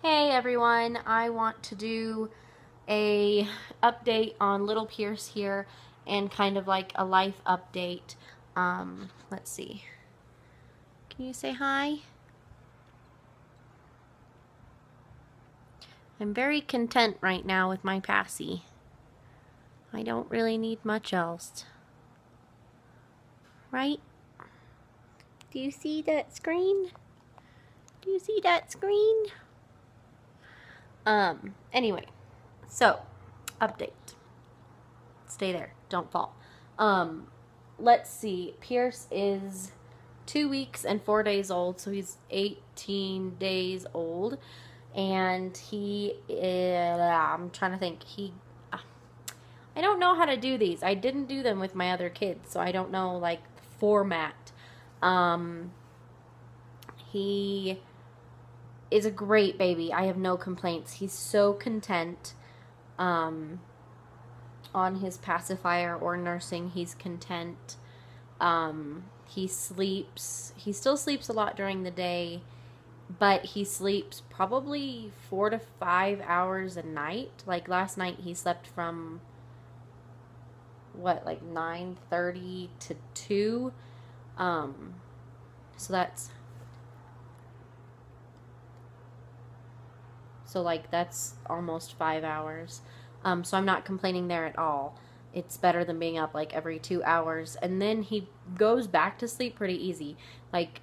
Hey everyone, I want to do a update on little Pierce here and kind of like a life update. Let's see. Can you say hi? I'm very content right now with my passy. I don't really need much else. Right? Do you see that screen? Do you see that screen? Anyway, so update. Stay there. Don't fall. Let's see. Pierce is 2 weeks and 4 days old, so he's 18 days old. And I'm trying to think. I don't know how to do these. I didn't do them with my other kids, so I don't know, like, the format. He is a great baby. I have no complaints. He's so content. On his pacifier or nursing, he's content. He sleeps. He still sleeps a lot during the day, but he sleeps probably 4 to 5 hours a night. Like last night, he slept from like 9:30 to 2. So that's almost 5 hours. So I'm not complaining there at all. It's better than being up like every 2 hours. And then he goes back to sleep pretty easy. Like,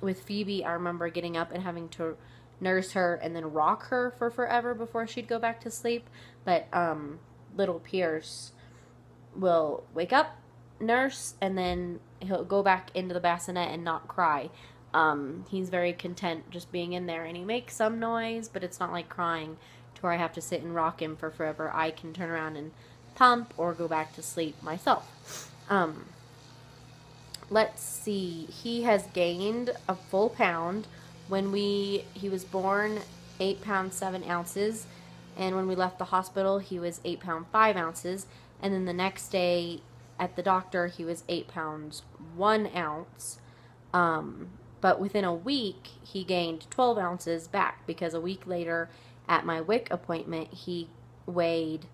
with Phoebe, I remember getting up and having to nurse her and then rock her for forever before she'd go back to sleep. But, little Pierce will wake up, nurse, and then he'll go back into the bassinet and not cry. He's very content just being in there, and he makes some noise, but it's not like crying to where I have to sit and rock him for forever. I can turn around and pump or go back to sleep myself. Let's see. He has gained a full pound. When he was born, 8 pounds 7 ounces, and when we left the hospital, he was 8 pounds 5 ounces, and then the next day at the doctor, he was 8 pounds 1 ounce. But within a week, he gained 12 ounces back because a week later at my WIC appointment, he weighed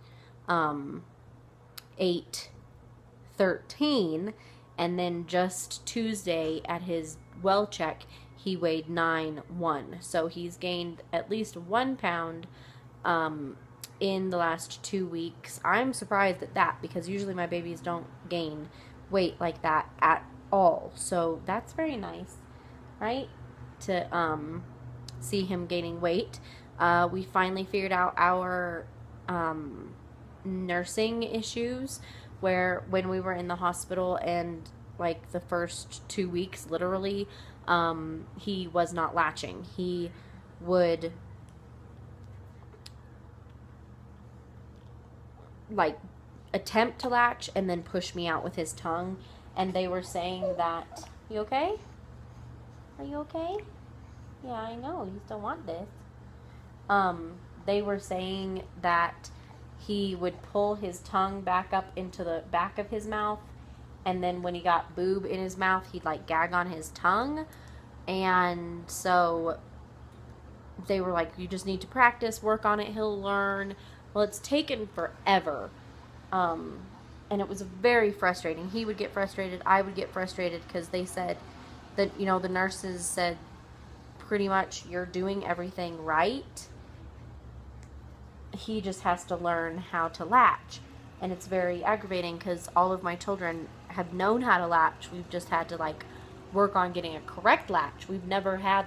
813, and then just Tuesday at his well check, he weighed 9-1. So he's gained at least 1 pound in the last 2 weeks. I'm surprised at that because usually my babies don't gain weight like that at all. So that's very nice, right? To see him gaining weight. We finally figured out our nursing issues, where when we were in the hospital and like the first 2 weeks, literally, he was not latching. He would like attempt to latch and then push me out with his tongue, and they were saying that, you okay? Are you okay? Yeah, I know, you still want this. They were saying that he would pull his tongue back up into the back of his mouth, and then when he got boob in his mouth, he'd like gag on his tongue. And so they were like, you just need to practice, work on it, he'll learn. Well, it's taken forever. And it was very frustrating. He would get frustrated, I would get frustrated, because they said that, the nurses said pretty much you're doing everything right. He just has to learn how to latch. And it's very aggravating because all of my children have known how to latch. We've just had to like work on getting a correct latch. We've never had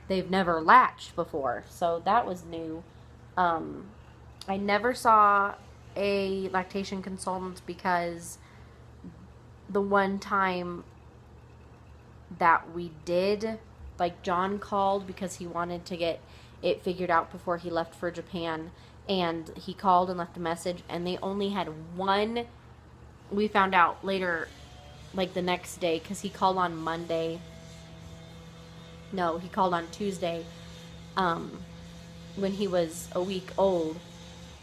they've never latched before. So that was new. I never saw a lactation consultant because the one time that we did, like, John called because he wanted to get it figured out before he left for Japan, and he called and left a message, and they only had one. We found out later, like the next day, because he called on Monday. No, he called on Tuesday, when he was a week old,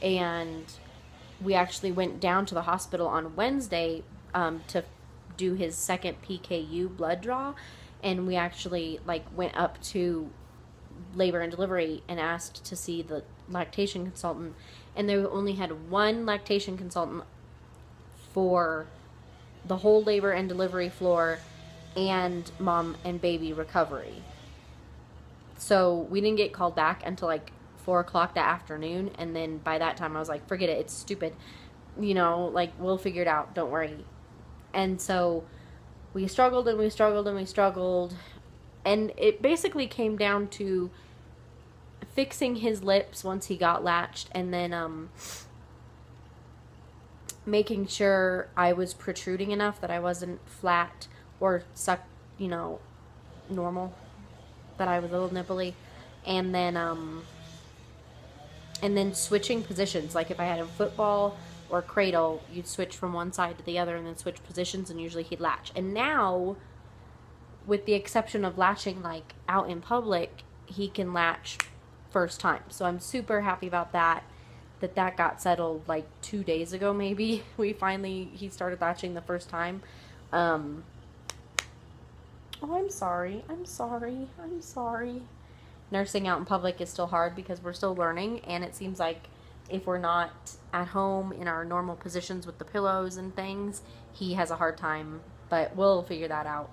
and we actually went down to the hospital on Wednesday to do his second PKU blood draw, and we actually like went up to labor and delivery and asked to see the lactation consultant, and they only had one lactation consultant for the whole labor and delivery floor and mom and baby recovery. So we didn't get called back until like 4 o'clock that afternoon, and then by that time I was like, forget it, it's stupid, like, we'll figure it out, don't worry. And so we struggled and we struggled and we struggled, and it basically came down to fixing his lips once he got latched, and then making sure I was protruding enough that I wasn't flat or sucked, normal, that I was a little nipply, and then switching positions. Like if I had a football or cradle, you'd switch from one side to the other and then switch positions, and usually he'd latch. And now, with the exception of latching like out in public, he can latch first time. So I'm super happy about that got settled like 2 days ago maybe. He started latching the first time. Oh, I'm sorry. Nursing out in public is still hard because we're still learning, and it seems like if we're not at home in our normal positions with the pillows and things, he has a hard time, but we'll figure that out.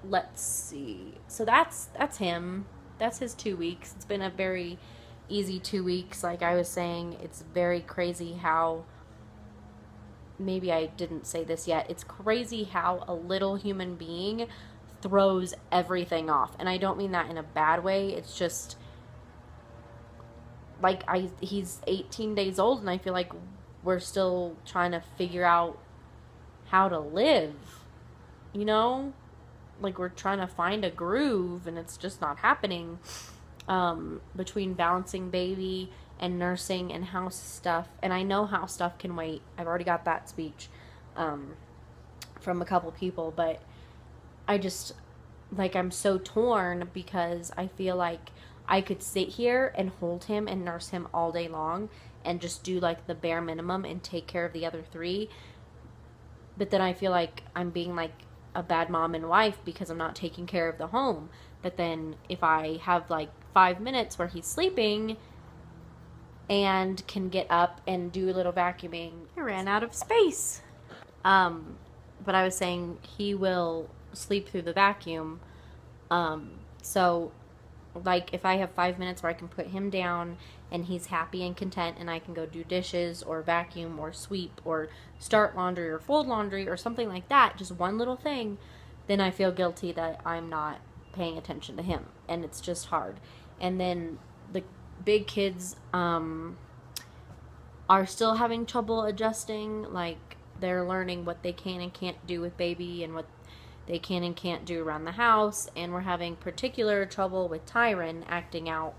Let's see. So that's him. That's his 2 weeks. It's been a very easy 2 weeks. Like I was saying, it's very crazy how, maybe I didn't say this yet, it's crazy how a little human being throws everything off. And I don't mean that in a bad way. It's just like he's 18 days old, and I feel like we're still trying to figure out how to live, like we're trying to find a groove, and it's just not happening. Between balancing baby and nursing and house stuff, and I know house stuff can wait. I've already got that speech from a couple people, but I just, like, I'm so torn because I feel like I could sit here and hold him and nurse him all day long and just do like the bare minimum and take care of the other 3, but then I feel like I'm being like a bad mom and wife because I'm not taking care of the home. But then if I have like 5 minutes where he's sleeping and can get up and do a little vacuuming, I ran out of space. But I was saying he will sleep through the vacuum. So like if I have 5 minutes where I can put him down and he's happy and content, and I can go do dishes or vacuum or sweep or start laundry or fold laundry or something like that, just one little thing, then I feel guilty that I'm not paying attention to him, and it's just hard. And then the big kids are still having trouble adjusting. Like they're learning what they can and can't do with baby and what they can and can't do around the house, and we're having particular trouble with Tyron acting out,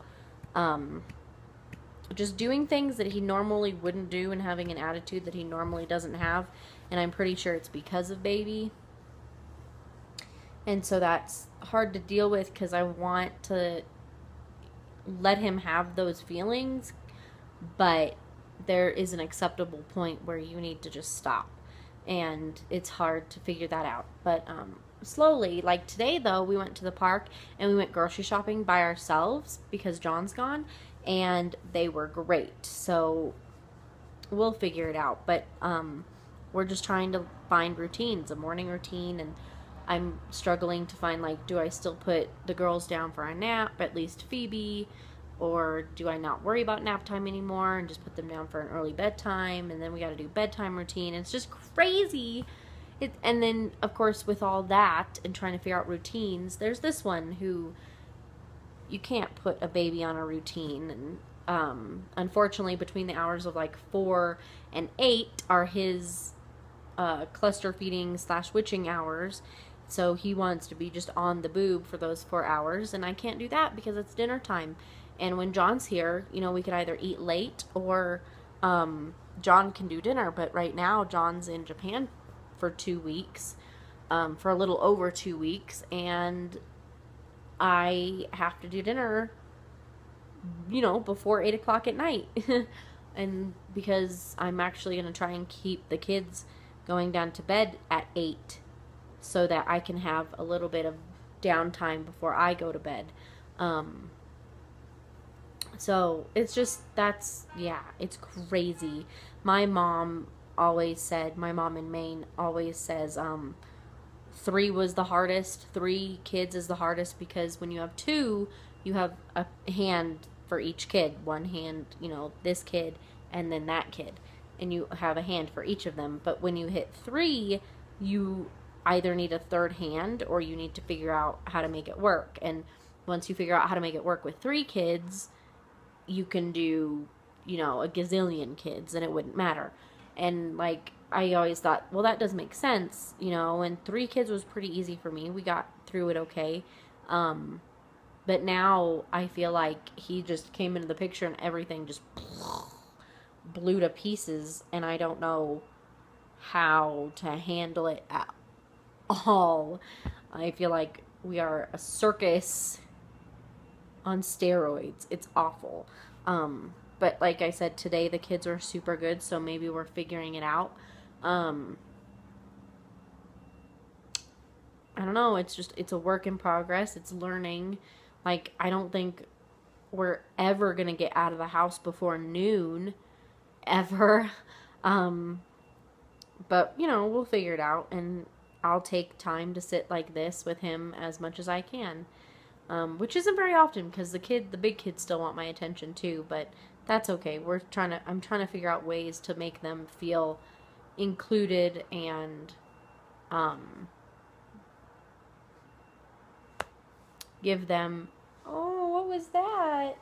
just doing things that he normally wouldn't do and having an attitude that he normally doesn't have, and I'm pretty sure it's because of baby. And so that's hard to deal with because I want to let him have those feelings, but there is an acceptable point where you need to just stop, and it's hard to figure that out. But slowly, like today though, we went to the park and we went grocery shopping by ourselves because John's gone, and they were great. So we'll figure it out, but we're just trying to find routines, a morning routine, and I'm struggling to find, like, do I still put the girls down for a nap, at least Phoebe, or do I not worry about nap time anymore and just put them down for an early bedtime, and then we got to do bedtime routine. It's just crazy. And then, of course, with all that and trying to figure out routines, there's this one who you can't put a baby on a routine, and unfortunately, between the hours of like 4 and 8 are his cluster feeding / witching hours. So he wants to be just on the boob for those 4 hours, and I can't do that because it's dinner time. And when John's here, we could either eat late or John can do dinner. But right now, John's in Japan for 2 weeks, for a little over 2 weeks, and I have to do dinner, before 8 o'clock at night. And because I'm actually going to try and keep the kids going down to bed at 8 so that I can have a little bit of downtime before I go to bed. So it's just, that's, yeah, it's crazy. My mom always said, my mom in Maine always says, 3 was the hardest. 3 kids is the hardest because when you have 2, you have a hand for each kid. One hand, this kid and then that kid. And you have a hand for each of them. But when you hit 3, you either need a third hand or you need to figure out how to make it work. And once you figure out how to make it work with 3 kids, you can do, a gazillion kids and it wouldn't matter. And like, I always thought, well, that does make sense, and 3 kids was pretty easy for me. We got through it okay. But now I feel like he just came into the picture and everything just blew to pieces, and I don't know how to handle it at all. I feel like we are a circus on steroids. It's awful. But like I said, today the kids are super good, so maybe we're figuring it out. I don't know. It's a work in progress. It's learning. Like, I don't think we're ever going to get out of the house before noon, ever. But, we'll figure it out, and I'll take time to sit like this with him as much as I can. Which isn't very often because the big kids still want my attention too, but that's okay. I'm trying to figure out ways to make them feel included and, give them, oh, what was that?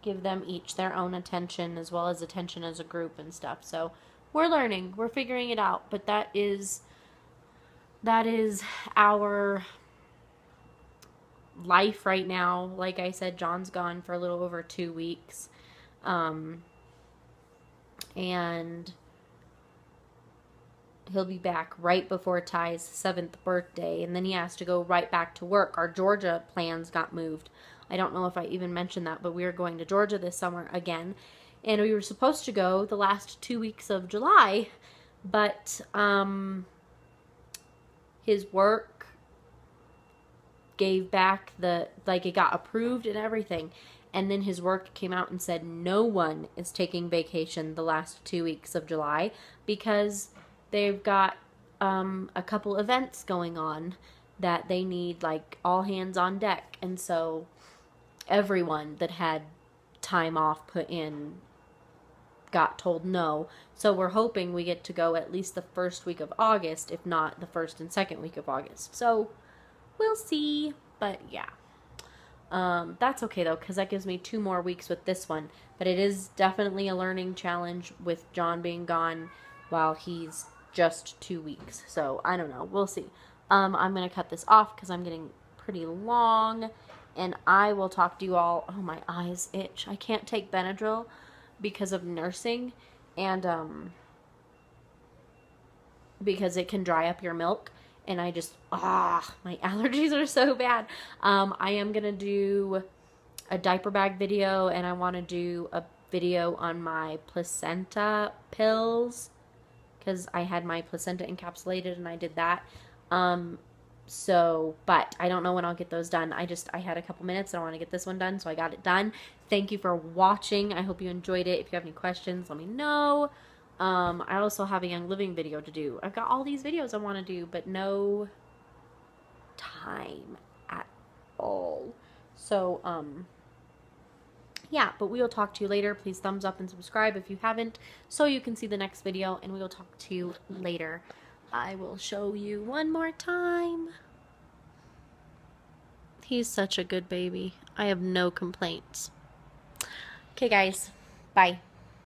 Give them each their own attention as well as attention as a group and stuff. So we're learning, we're figuring it out, but that is our life right now. Like I said, John's gone for a little over 2 weeks. And he'll be back right before Ty's 7th birthday, and then he has to go right back to work. Our Georgia plans got moved. I don't know if I even mentioned that, but we are going to Georgia this summer again, and we were supposed to go the last 2 weeks of July, but his work gave back it got approved and everything, and then his work came out and said no one is taking vacation the last 2 weeks of July because they've got a couple events going on that they need, like, all hands on deck. And so everyone that had time off put in got told no. So we're hoping we get to go at least the first week of August, if not the first and second week of August. So we'll see. But yeah. That's okay though, because that gives me 2 more weeks with this one. But it is definitely a learning challenge with John being gone while he's just 2 weeks. So I don't know. We'll see. I'm going to cut this off because I'm getting pretty long. And I will talk to you all. Oh, my eyes itch. I can't take Benadryl because of nursing. And because it can dry up your milk. And I just, my allergies are so bad. I am going to do a diaper bag video. And I want to do a video on my placenta pills, because I had my placenta encapsulated and I did that. But I don't know when I'll get those done. I had a couple minutes and I want to get this one done, so I got it done. Thank you for watching. I hope you enjoyed it. If you have any questions, let me know. I also have a Young Living video to do. I've got all these videos I want to do, but no time at all. So, yeah, but we will talk to you later. Please thumbs up and subscribe if you haven't, so you can see the next video, and we will talk to you later. I will show you one more time. He's such a good baby. I have no complaints. Okay, guys. Bye.